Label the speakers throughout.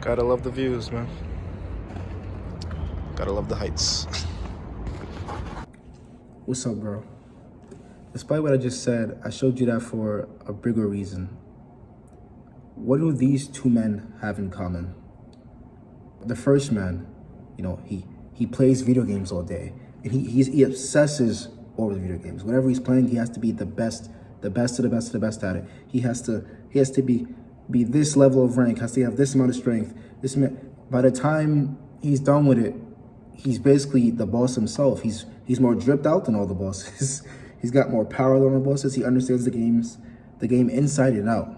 Speaker 1: Gotta love the views, man. Gotta love the heights.
Speaker 2: What's up, bro? Despite what I just said, I showed you that for a bigger reason. What do these two men have in common? The first man, he plays video games all day, and he obsesses over the video games. Whatever he's playing, he has to be the best of the best of the best at it. He has to be this level of rank, has to have this amount of strength. By the time he's done with it, he's basically the boss himself. He's more dripped out than all the bosses. He's got more power than the bosses. He understands the game inside and out.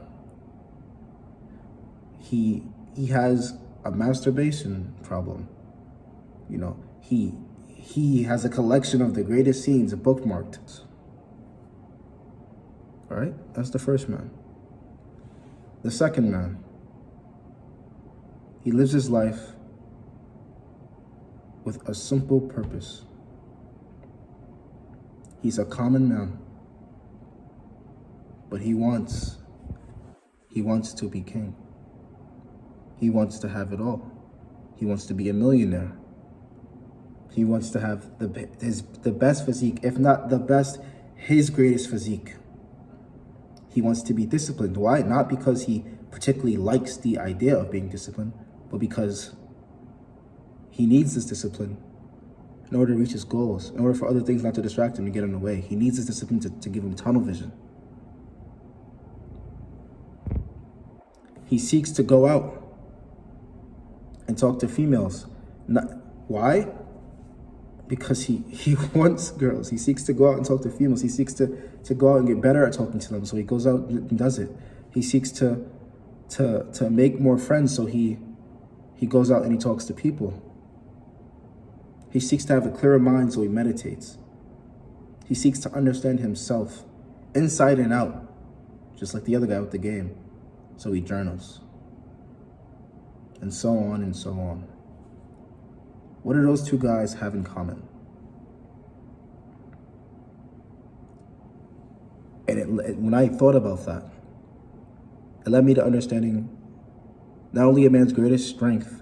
Speaker 2: He has a masturbation problem. He has a collection of the greatest scenes bookmarked. All right, that's the first man. The second man, he lives his life with a simple purpose. He's a common man, but he wants to be king. He wants to have it all. He wants to be a millionaire. He wants to have the best physique, if not the best, his greatest physique. He wants to be disciplined. Why? Not because he particularly likes the idea of being disciplined, but because he needs this discipline in order to reach his goals, in order for other things not to distract him and get in the way. He needs this discipline to give him tunnel vision. He seeks to go out and talk to females. Why? Because he wants girls. He seeks to go out and talk to females. He seeks to go out and get better at talking to them. So he goes out and does it. He seeks to make more friends. So he goes out and he talks to people. He seeks to have a clearer mind. So he meditates. He seeks to understand himself inside and out, just like the other guy with the game. So he journals. And so on and so on. What do those two guys have in common? And when I thought about that, it led me to understanding not only a man's greatest strength,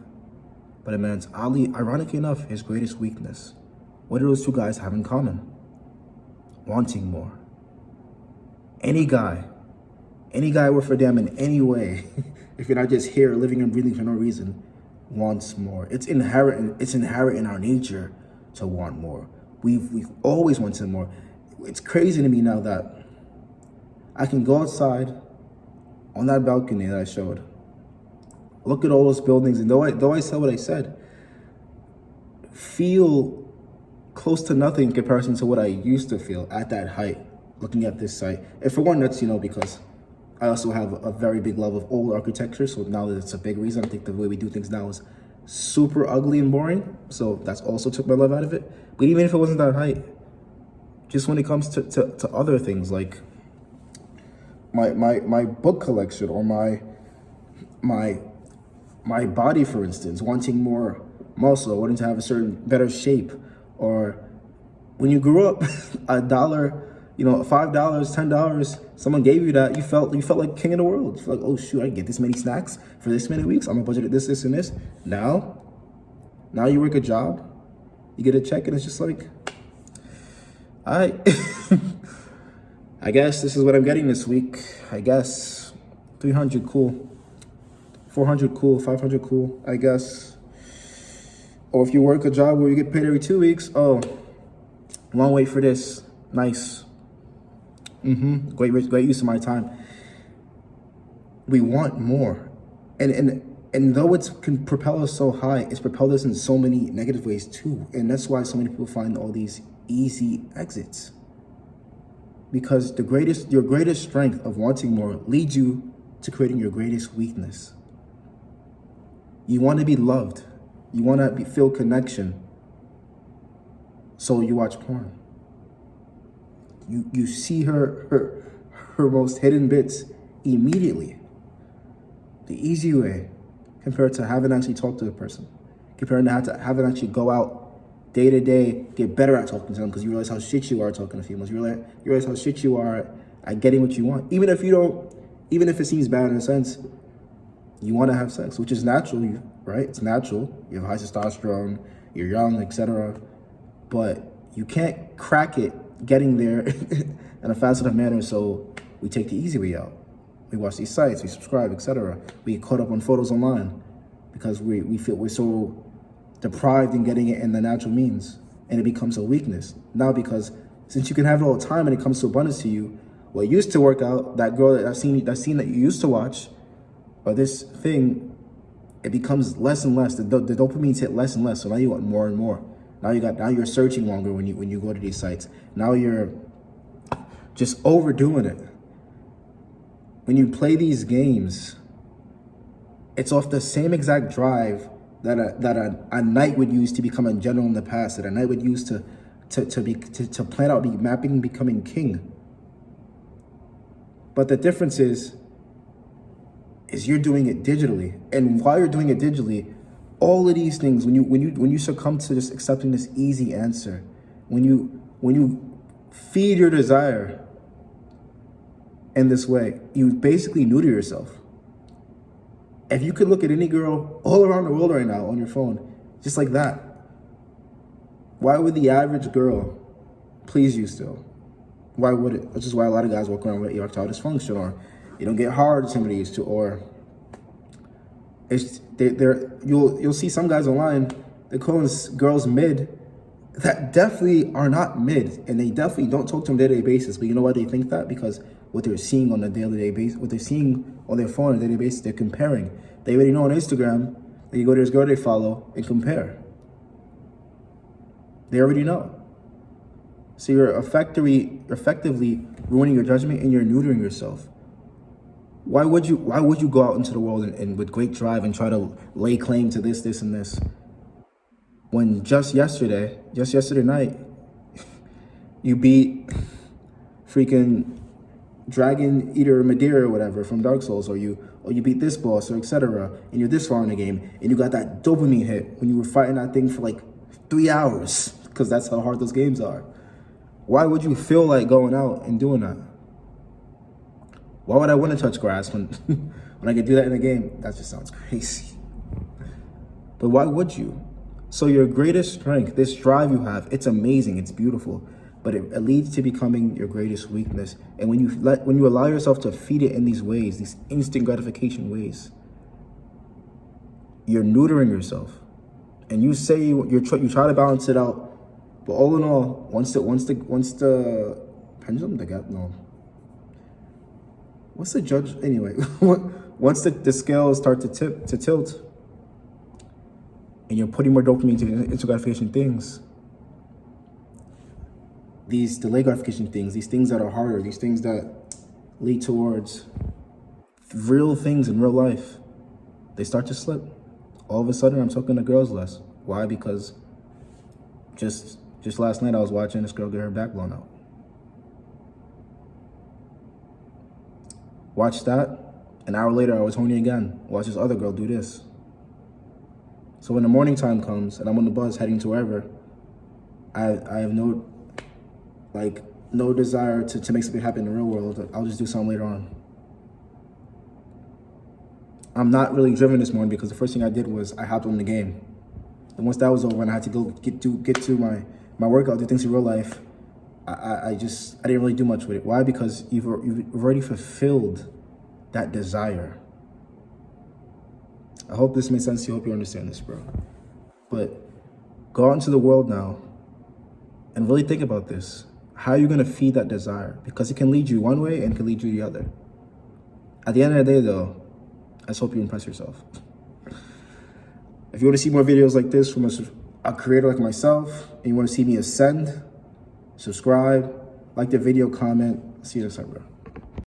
Speaker 2: but a man's, ironically enough, his greatest weakness. What do those two guys have in common? Wanting more. Any guy worth a damn in any way, if you're not just here living and breathing for no reason, wants more. It's inherent in our nature to want more. We've always wanted more. It's crazy to me now that I can go outside on that balcony that I showed, look at all those buildings, and though I said what I said, feel close to nothing in comparison to what I used to feel at that height, looking at this site. And for one, that's because I also have a very big love of old architecture, so now that's a big reason. I think the way we do things now is super ugly and boring, so that's also took my love out of it. But even if it wasn't that height, just when it comes to other things like my book collection or my body, for instance, wanting more muscle, wanting to have a certain better shape, or when you grew up, $1, $5, $10, someone gave you that, you felt like king of the world. You felt like, oh shoot, I can get this many snacks for this many weeks. I'm gonna budget this, and this. Now you work a job, you get a check, and it's just like, all right, I guess this is what I'm getting this week. I guess 300, cool. 400, cool. 500, cool, I guess. Or if you work a job where you get paid every 2 weeks, oh, long wait for this, nice. Great use of my time. We want more, and though it can propel us so high, it's propelled us in so many negative ways too. And that's why so many people find all these easy exits, because your greatest strength of wanting more leads you to creating your greatest weakness. You want to be loved. You want to feel connection. So you watch porn. You see her most hidden bits immediately. The easy way, compared to having actually talked to the person, compared to having actually go out day to day, get better at talking to them, because you realize how shit you are talking to females. You realize how shit you are at getting what you want. Even if it seems bad in a sense, You want to have sex, which is natural, right? It's natural. You have high testosterone, you're young, etc. But you can't crack it getting there in a fast enough manner, so we take the easy way out. We watch these sites, we subscribe, etc. We get caught up on photos online because we feel we're so deprived in getting it in the natural means, and it becomes a weakness. Now, because since you can have it all the time and it comes to abundance to you, what used to work out, that girl, that scene that you used to watch, or this thing, it becomes less and less. The dopamine's hit less and less. So now you want more and more. Now you're searching longer when you go to these sites. Now you're just overdoing it. When you play these games, it's off the same exact drive that a knight would use to become a general in the past, that a knight would use to plan out becoming king. But the difference is you're doing it digitally. And while you're doing it digitally, all of these things, when you succumb to just accepting this easy answer, when you feed your desire in this way, you basically neuter yourself. If you could look at any girl all around the world right now on your phone, just like that, why would the average girl please you still? Why would it? Which is why a lot of guys walk around with erectile dysfunction, or you don't get hard as somebody used to, or you'll see some guys online, they're calling girls mid that definitely are not mid, and they definitely don't talk to them on a day-to-day basis. But you know why they think that? Because what they're seeing on a daily basis, what they're seeing on their phone on a daily basis, they're comparing. They already know on Instagram, they go to this girl they follow and compare. They already know. So you're effectively ruining your judgment, and you're neutering yourself. Why would you go out into the world and with great drive and try to lay claim to this, and this, when just yesterday night, you beat freaking Dragon Eater Madeira or whatever from Dark Souls, or you beat this boss, or etc. And you're this far in the game, and you got that dopamine hit when you were fighting that thing for like 3 hours, because that's how hard those games are. Why would you feel like going out and doing that? Why would I want to touch grass when I could do that in a game? That just sounds crazy. But why would you? So your greatest strength, this drive you have, it's amazing, it's beautiful, but it leads to becoming your greatest weakness. And when you allow yourself to feed it in these ways, these instant gratification ways, you're neutering yourself. And you say you try to balance it out, but all in all, once the pendulum, what's the judge anyway? Once the scales start to tilt, and you're putting more dopamine into instant gratification things, these delayed gratification things, these things that are harder, these things that lead towards real things in real life, they start to slip. All of a sudden, I'm talking to girls less. Why? Because just last night I was watching this girl get her back blown out. Watch that. An hour later, I was horny again. Watch this other girl do this. So when the morning time comes and I'm on the bus heading to wherever, I have no desire to make something happen in the real world. I'll just do something later on. I'm not really driven this morning because the first thing I did was I hopped on the game. And once that was over and I had to go get to my workout, do things in real life, I didn't really do much with it. Why? Because you've already fulfilled that desire. I hope this makes sense to you. I hope you understand this, bro. But go out into the world now and really think about this. How are you going to feed that desire? Because it can lead you one way and it can lead you the other. At the end of the day, though, I just hope you impress yourself. If you want to see more videos like this from a creator like myself, and you want to see me ascend, subscribe, like the video, comment. See you next time, bro.